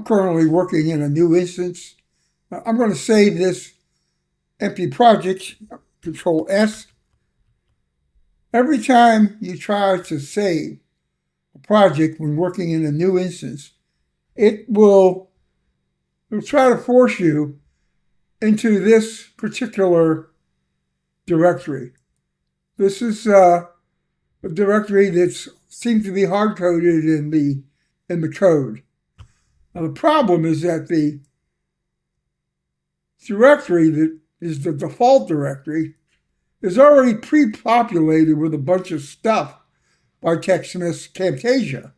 I'm currently working in a new instance. I'm going to save this empty project, Control S. Every time you try to save a project when working in a new instance, it'll try to force you into this particular directory. This is a directory that seems to be hard-coded in the code. Now, the problem is that the directory that is the default directory is already pre-populated with a bunch of stuff by TechSmith's Camtasia.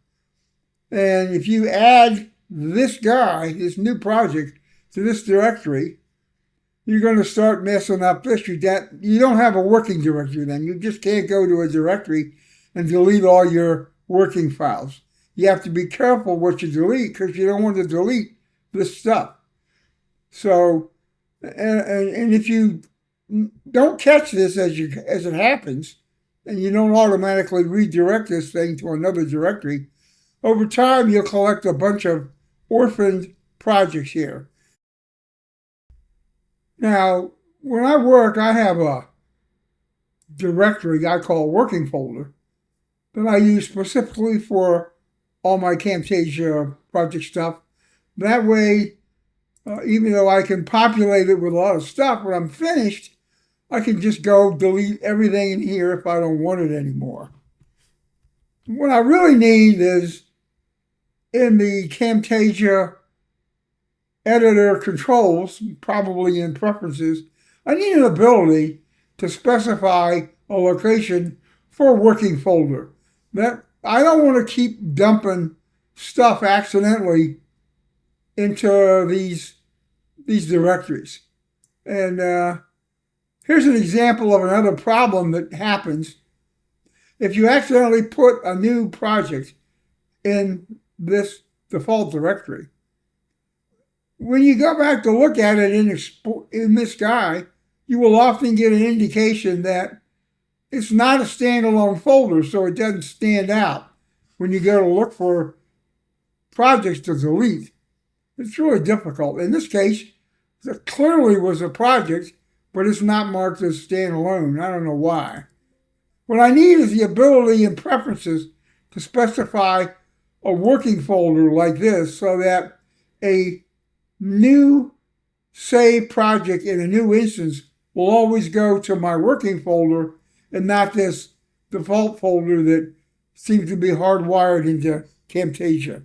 And if you add this guy, this new project, to this directory, you're going to start messing up this. You don't have a working directory then. You just can't go to a directory and delete all your working files. You have to be careful what you delete because you don't want to delete this stuff. So, and if you don't catch this as it happens, and you don't automatically redirect this thing to another directory, over time you'll collect a bunch of orphaned projects here. Now, when I work, I have a directory I call working folder that I use specifically for all my Camtasia project stuff. That way, even though I can populate it with a lot of stuff, when I'm finished, I can just go delete everything in here if I don't want it anymore. What I really need is in the Camtasia editor controls, probably in preferences, I need an ability to specify a location for a working folder. That I don't want to keep dumping stuff accidentally into these directories. And here's an example of another problem that happens. If you accidentally put a new project in this default directory, when you go back to look at it in this guy, you will often get an indication that it's not a standalone folder, so it doesn't stand out when you go to look for projects to delete. It's really difficult. In this case, there clearly was a project, but it's not marked as standalone. I don't know why. What I need is the ability in preferences to specify a working folder like this so that a new save project in a new instance will always go to my working folder and not this default folder that seems to be hardwired into Camtasia.